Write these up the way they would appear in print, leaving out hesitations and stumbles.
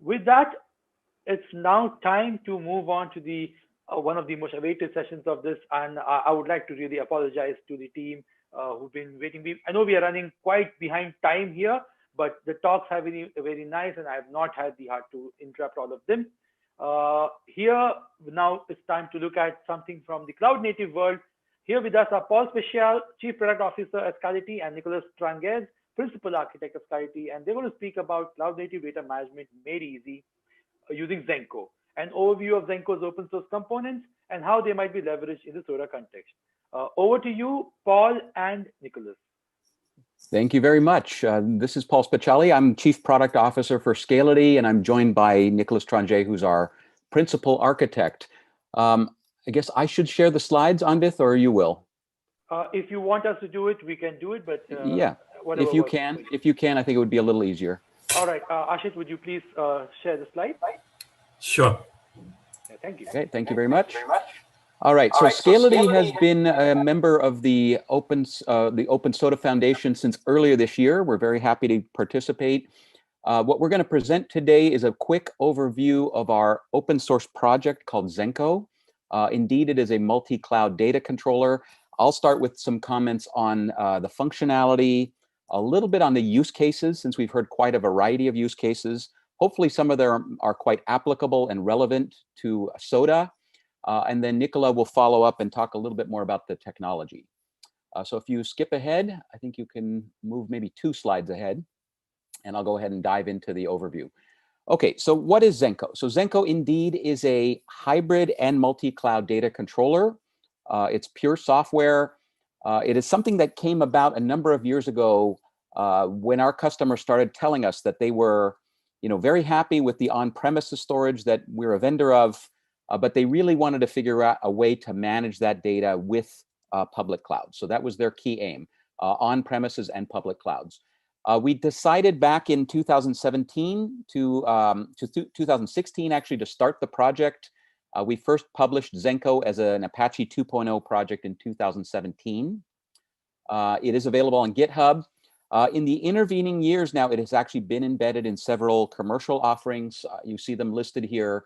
With that, it's now time to move on to the one of the most awaited sessions of this, and I would like to really apologize to the team who've been waiting. I know we are running quite behind time here, but the talks have been very nice, and I have not had the heart to interrupt all of them. Here now it's time to look at something from the cloud native world. Here with us are Paul Special, Chief Product Officer at Scality, and Nicholas Tranguez, Principal Architect of Scality, and they're going to speak about cloud native data management made easy using Zenko, an overview of Zenko's open source components and how they might be leveraged in the SODA context. Over to you, Paul and Nicholas. Thank you very much. This is Paul Speciali. I'm Chief Product Officer for Scality, and I'm joined by Nicholas Tranguez, who's our Principal Architect. I guess I should share the slides, Anvith, or you will? If you want us to do it, we can do it, but yeah, whatever if you works can, for you. if you can, I think it would be a little easier. All right, Ashit, would you please share the slide? Sure. Yeah, thank you. Okay, thank you very much. All right, so Scality has been a member of the Open SODA Foundation since earlier this year. We're very happy to participate. What we're going to present today is a quick overview of our open source project called Zenko. Indeed, it is a multi-cloud data controller. I'll start with some comments on the functionality, a little bit on the use cases, since we've heard quite a variety of use cases. Hopefully some of them are quite applicable and relevant to SODA. And then Nicola will follow up and talk a little bit more about the technology. So if you skip ahead, I think you can move maybe 2 slides ahead, and I'll go ahead and dive into the overview. Okay, so what is Zenko? So Zenko indeed is a hybrid and multi-cloud data controller. It's pure software. It is something that came about a number of years ago when our customers started telling us that they were, very happy with the on-premises storage that we're a vendor of, but they really wanted to figure out a way to manage that data with public cloud. So that was their key aim, on-premises and public clouds. We decided back in 2017 to 2016 actually to start the project. We first published Zenko as an Apache 2.0 project in 2017. It is available on GitHub. In the intervening years now, it has actually been embedded in several commercial offerings. You see them listed here.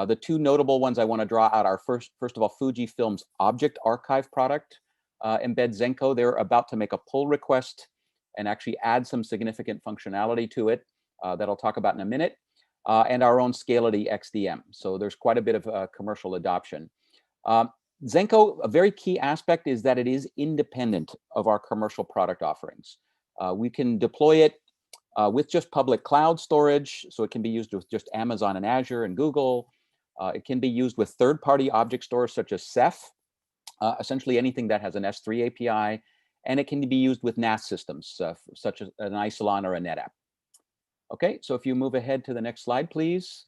The 2 notable ones I want to draw out are first of all, Fujifilm's Object Archive product embeds Zenko. They're about to make a pull request and actually add some significant functionality to it that I'll talk about in a minute, and our own Scality XDM. So there's quite a bit of commercial adoption. Zenko, a very key aspect is that it is independent of our commercial product offerings. We can deploy it with just public cloud storage, so it can be used with just Amazon and Azure and Google. It can be used with third-party object stores such as Ceph, essentially anything that has an S3 API, and it can be used with NAS systems such as an Isilon or a NetApp. Okay, so if you move ahead to the next slide, please.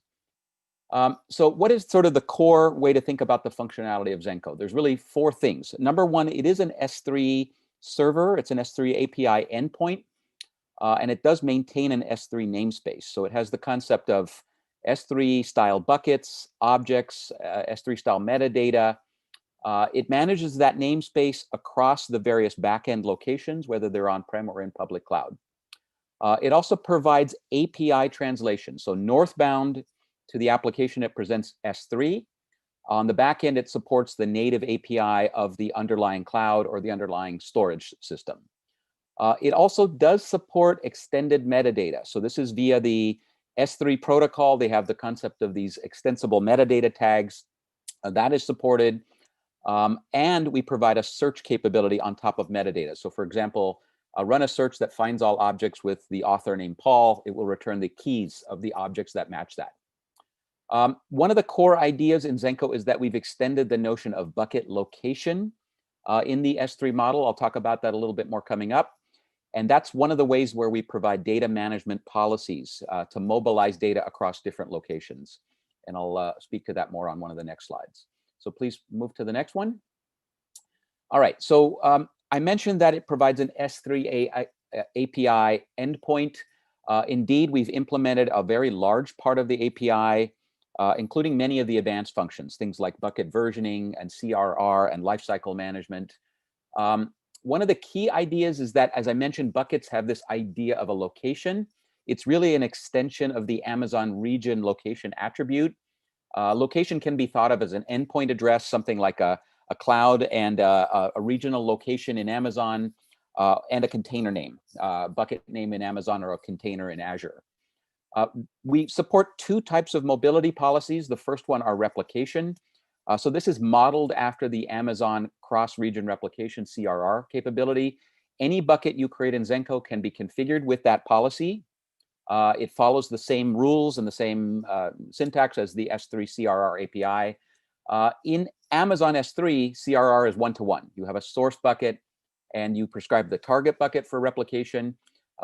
So what is sort of the core way to think about the functionality of Zenko? There's really 4 things. Number 1, it is an S3 server. It's an S3 API endpoint, and it does maintain an S3 namespace. So it has the concept of S3 style buckets, objects, S3 style metadata. It manages that namespace across the various backend locations, whether they're on-prem or in public cloud. It also provides API translation. So northbound to the application, it presents S3. On the backend, it supports the native API of the underlying cloud or the underlying storage system. It also does support extended metadata. So this is via the S3 protocol. They have the concept of these extensible metadata tags. That is supported. And we provide a search capability on top of metadata. So for example, run a search that finds all objects with the author named Paul. It will return the keys of the objects that match that. One of the core ideas in Zenko is that we've extended the notion of bucket location in the S3 model. I'll talk about that a little bit more coming up. And that's one of the ways where we provide data management policies to mobilize data across different locations. And I'll speak to that more on one of the next slides. So please move to the next one. All right, so I mentioned that it provides an S3 API endpoint. Indeed, we've implemented a very large part of the API, including many of the advanced functions, things like bucket versioning and CRR and lifecycle management. One of the key ideas is that, as I mentioned, buckets have this idea of a location. It's really an extension of the Amazon region location attribute. Location can be thought of as an endpoint address, something like a cloud and a regional location in Amazon, and a container name, bucket name in Amazon or a container in Azure. We support two types of mobility policies. The first one are replication. So this is modeled after the Amazon cross-region replication CRR capability. Any bucket you create in Zenko can be configured with that policy. It follows the same rules and the same syntax as the S3 CRR API. In Amazon S3, CRR is one-to-one. You have a source bucket and you prescribe the target bucket for replication.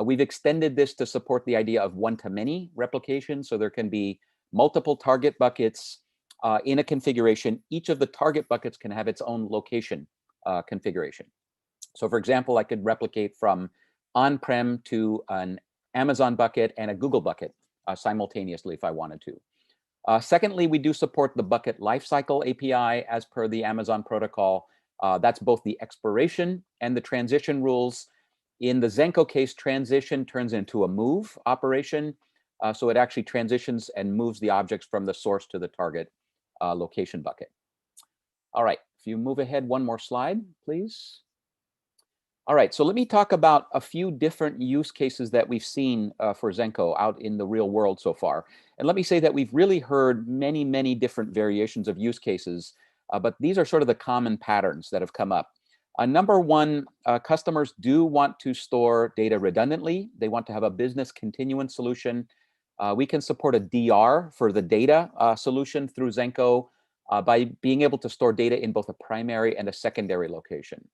We've extended this to support the idea of one-to-many replication. So there can be multiple target buckets in a configuration. Each of the target buckets can have its own location configuration. So for example, I could replicate from on-prem to an Amazon bucket and a Google bucket simultaneously if I wanted to. Secondly, we do support the bucket lifecycle API as per the Amazon protocol. That's both the expiration and the transition rules. In the Zenko case, transition turns into a move operation. So it actually transitions and moves the objects from the source to the target location bucket. All right, if you move ahead one more slide, please. All right, so let me talk about a few different use cases that we've seen for Zenko out in the real world so far. And let me say that we've really heard many, many different variations of use cases, but these are sort of the common patterns that have come up. Number one, customers do want to store data redundantly. They want to have a business continuance solution. We can support a DR for the data solution through Zenko by being able to store data in both a primary and a secondary location.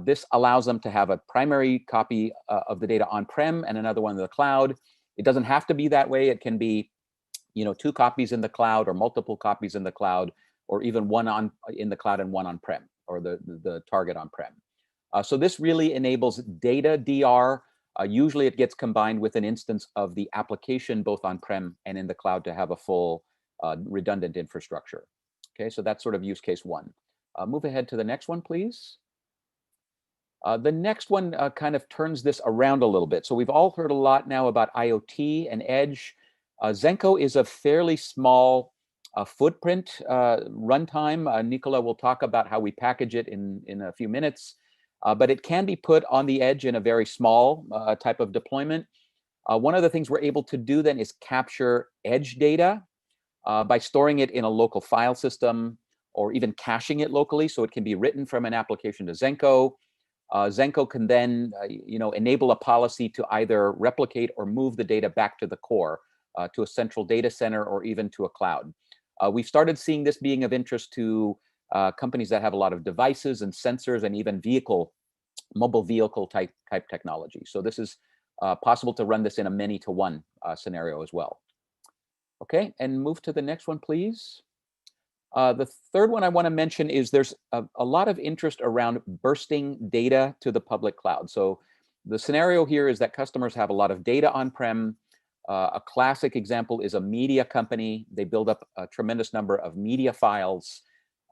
This allows them to have a primary copy of the data on-prem and another one in the cloud. It doesn't have to be that way. It can be, two copies in the cloud or multiple copies in the cloud, or even one in the cloud and one on-prem, or the target on-prem. So this really enables data DR. Usually it gets combined with an instance of the application both on-prem and in the cloud to have a full redundant infrastructure. Okay, so that's sort of use case one. Move ahead to the next one, please. The next one kind of turns this around a little bit. So we've all heard a lot now about IoT and edge. Zenko is a fairly small footprint runtime. Nicola will talk about how we package it in a few minutes, but it can be put on the edge in a very small type of deployment. One of the things we're able to do then is capture edge data by storing it in a local file system or even caching it locally, so it can be written from an application to Zenko. Zenko can then enable a policy to either replicate or move the data back to the core, to a central data center or even to a cloud. We've started seeing this being of interest to companies that have a lot of devices and sensors and even mobile vehicle type technology. So this is possible to run this in a many-to-one scenario as well. Okay, and move to the next one, please. The third one I want to mention is there's a lot of interest around bursting data to the public cloud. So the scenario here is that customers have a lot of data on-prem. A classic example is a media company. They build up a tremendous number of media files,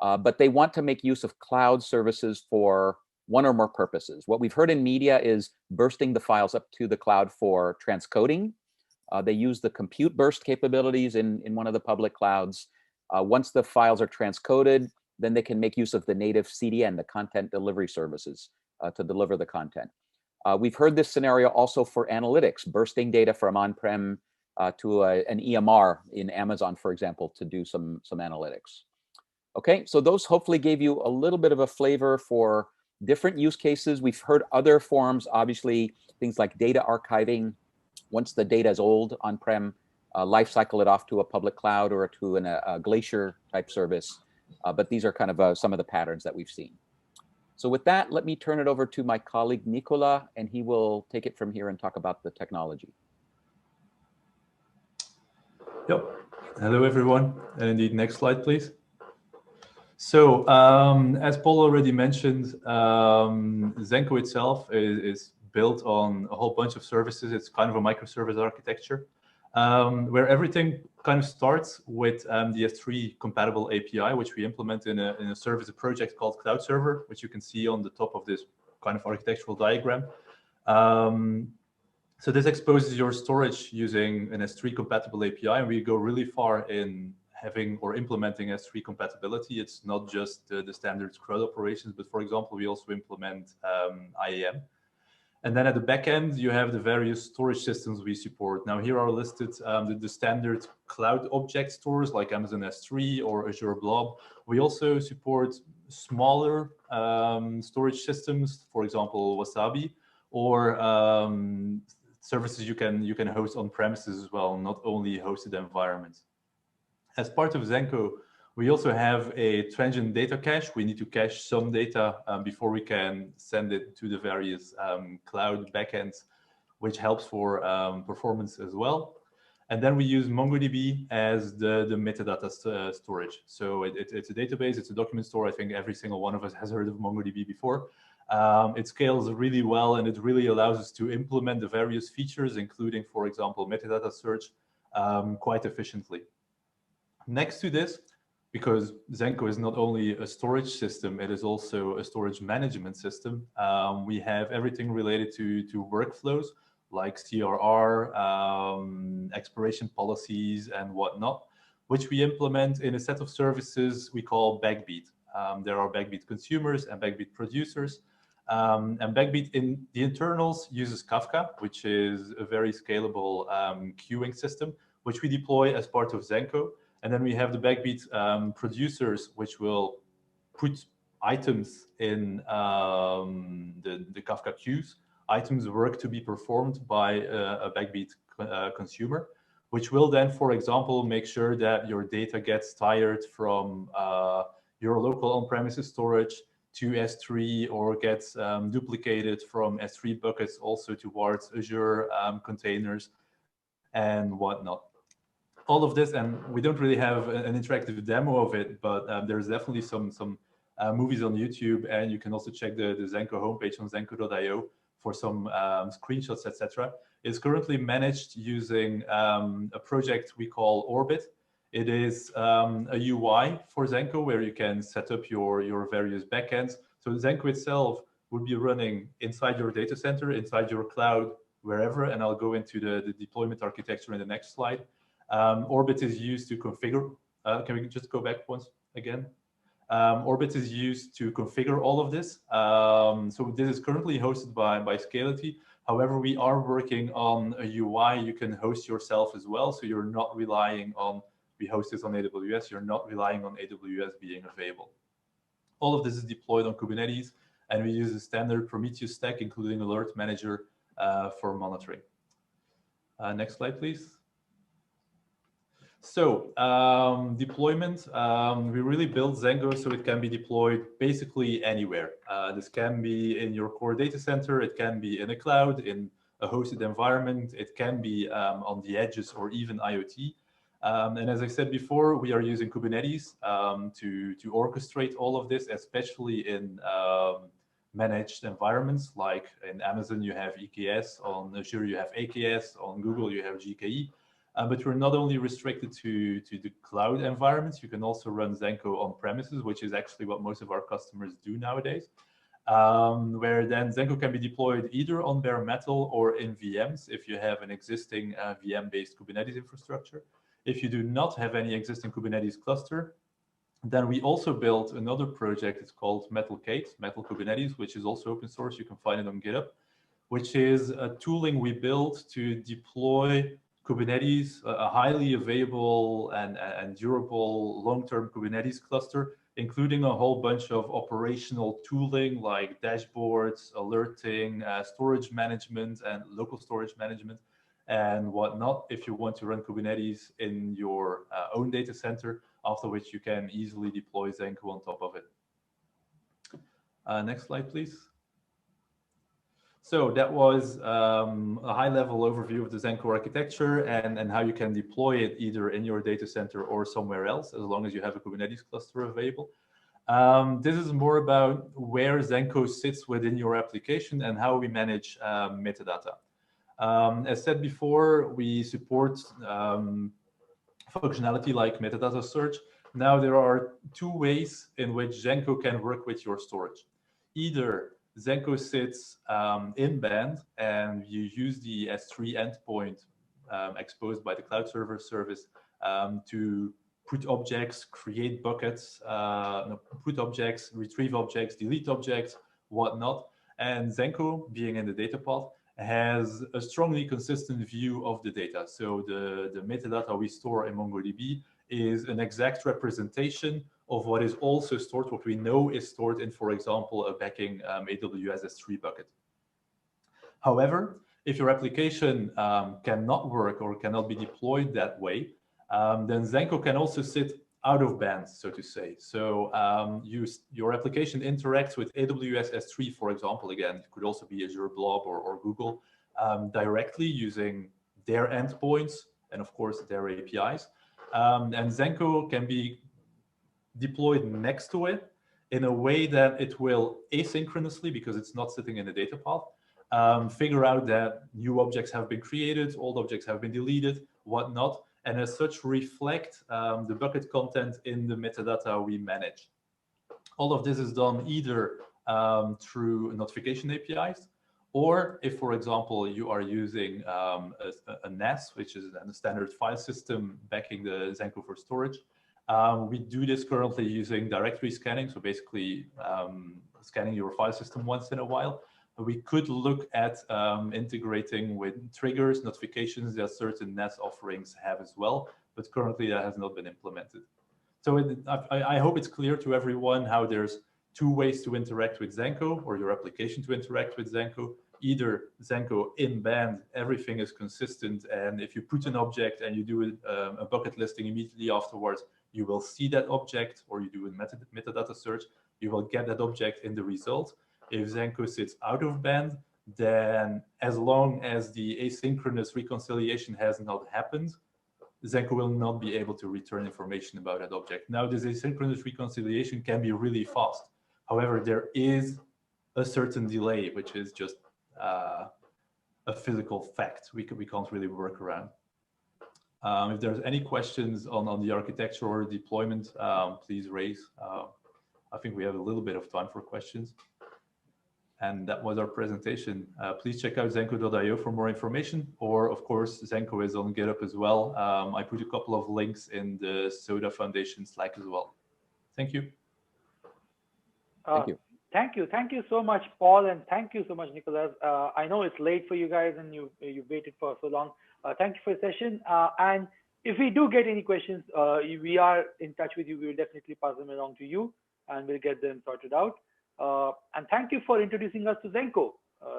but they want to make use of cloud services for one or more purposes. What we've heard in media is bursting the files up to the cloud for transcoding. They use the compute burst capabilities in one of the public clouds. Once the files are transcoded, then they can make use of the native CDN, the content delivery services, to deliver the content. We've heard this scenario also for analytics, bursting data from on-prem to an EMR in Amazon, for example, to do some analytics. Okay, so those hopefully gave you a little bit of a flavor for different use cases. We've heard other forms, obviously, things like data archiving. Once the data is old on-prem, lifecycle it off to a public cloud or to a Glacier type service. But these are kind of some of the patterns that we've seen. So with that, let me turn it over to my colleague, Nicola, and he will take it from here and talk about the technology. Yep. Hello, everyone. And indeed, next slide, please. So as Paul already mentioned, Zenko itself is built on a whole bunch of services. It's kind of a microservice architecture where everything kind of starts with the S3 compatible API, which we implement in a service, a project called Cloud Server, which you can see on the top of this kind of architectural diagram. So this exposes your storage using an S3 compatible API, and we go really far in having or implementing S3 compatibility. It's not just the standard CRUD operations, but for example, we also implement IAM. And then at the back end, you have the various storage systems we support. Now here are listed the standard cloud object stores like Amazon S3 or Azure Blob. We also support smaller storage systems, for example, Wasabi, or services you can host on premises as well, not only hosted environments. As part of Zenko, we also have a transient data cache. We need to cache some data before we can send it to the various cloud backends, which helps for performance as well. And then we use MongoDB as the metadata storage. So it's a database, it's a document store. I think every single one of us has heard of MongoDB before. It scales really well, and it really allows us to implement the various features, including, for example, metadata search, quite efficiently. Next to this, because Zenko is not only a storage system, it is also a storage management system. We have everything related to workflows like CRR, expiration policies, and whatnot, which we implement in a set of services we call Backbeat. There are Backbeat consumers and Backbeat producers. And Backbeat in the internals uses Kafka, which is a very scalable queuing system, which we deploy as part of Zenko. And then we have the Backbeat producers, which will put items in the Kafka queues. Items work to be performed by a Backbeat consumer, which will then, for example, make sure that your data gets tired from your local on-premises storage to S3, or gets duplicated from S3 buckets also towards Azure containers and whatnot. All of this, and we don't really have an interactive demo of it, but there's definitely some movies on YouTube, and you can also check the Zenko homepage on zenko.io for some screenshots, etc. It's currently managed using a project we call Orbit. It is a UI for Zenko where you can set up your various backends. So Zenko itself would be running inside your data center, inside your cloud, wherever, and I'll go into the deployment architecture in the next slide. Orbit is used to configure. Can we just go back once again? Orbit is used to configure all of this. So this is currently hosted by Scality. However, we are working on a UI you can host yourself as well. So you're not relying on, we host this on AWS, you're not relying on AWS being available. All of this is deployed on Kubernetes, and we use a standard Prometheus stack, including Alert Manager for monitoring. Next slide, please. So deployment, we really built Zenko so it can be deployed basically anywhere. This can be in your core data center, it can be in a cloud, in a hosted environment, it can be on the edges or even IoT. And as I said before, we are using Kubernetes to orchestrate all of this, especially in managed environments. Like in Amazon, you have EKS, on Azure, you have AKS, on Google, you have GKE. But we're not only restricted to the cloud environments, you can also run Zenko on premises, which is actually what most of our customers do nowadays, where then Zenko can be deployed either on bare metal or in VMs if you have an existing VM-based Kubernetes infrastructure. If you do not have any existing Kubernetes cluster, then we also built another project. It's called Metal Kubernetes, which is also open source. You can find it on GitHub, which is a tooling we built to deploy Kubernetes, a highly available and durable long-term Kubernetes cluster, including a whole bunch of operational tooling like dashboards, alerting, storage management, and local storage management, and whatnot, if you want to run Kubernetes in your own data center, after which you can easily deploy Zenko on top of it. Next slide, please. So that was a high-level overview of the Zenko architecture and how you can deploy it either in your data center or somewhere else, as long as you have a Kubernetes cluster available. This is more about where Zenko sits within your application and how we manage metadata. As said before, we support functionality like metadata search. Now there are two ways in which Zenko can work with your storage. Either Zenko sits in band, and you use the S3 endpoint exposed by the cloud server service to put objects, create buckets, put objects, retrieve objects, delete objects, whatnot. And Zenko, being in the data path, has a strongly consistent view of the data. So the metadata we store in MongoDB is an exact representation of what is also stored, what we know is stored in, for example, a backing AWS S3 bucket. However, if your application cannot work or cannot be deployed that way, then Zenko can also sit out of band, so to say. So your application interacts with AWS S3, for example. Again, it could also be Azure Blob or Google directly using their endpoints and, of course, their APIs. And Zenko can be deployed next to it in a way that it will asynchronously, because it's not sitting in a data path, figure out that new objects have been created, old objects have been deleted, whatnot, and as such reflect the bucket content in the metadata we manage. All of this is done either through notification APIs, or if, for example, you are using a NAS, which is a standard file system backing the Zenko for storage. We do this currently using directory scanning, so basically scanning your file system once in a while. We could look at integrating with triggers, notifications that certain NAS offerings have as well, but currently that has not been implemented. So I hope it's clear to everyone how there's two ways to interact with Zenko, or your application to interact with Zenko. Either Zenko in band, everything is consistent, and if you put an object and you do a bucket listing immediately afterwards, you will see that object, or you do a metadata search, you will get that object in the result. If Zenko sits out of band, then as long as the asynchronous reconciliation has not happened, Zenko will not be able to return information about that object. Now, this asynchronous reconciliation can be really fast. However, there is a certain delay, which is just a physical fact we can't really work around. If there's any questions on the architecture or deployment, please raise. I think we have a little bit of time for questions. And that was our presentation. Please check out zenko.io for more information, or of course, Zenko is on GitHub as well. I put a couple of links in the SODA Foundation Slack as well. Thank you. Thank you. Thank you so much, Paul, and thank you so much, Nicholas. I know it's late for you guys, and you waited for so long. Thank you for the session. And if we do get any questions, we are in touch with you. We will definitely pass them along to you, and we'll get them sorted out. And thank you for introducing us to Zenko.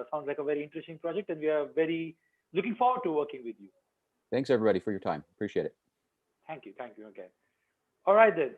Sounds like a very interesting project, and we are very looking forward to working with you. Thanks, everybody, for your time. Appreciate it. Thank you again. All right, then.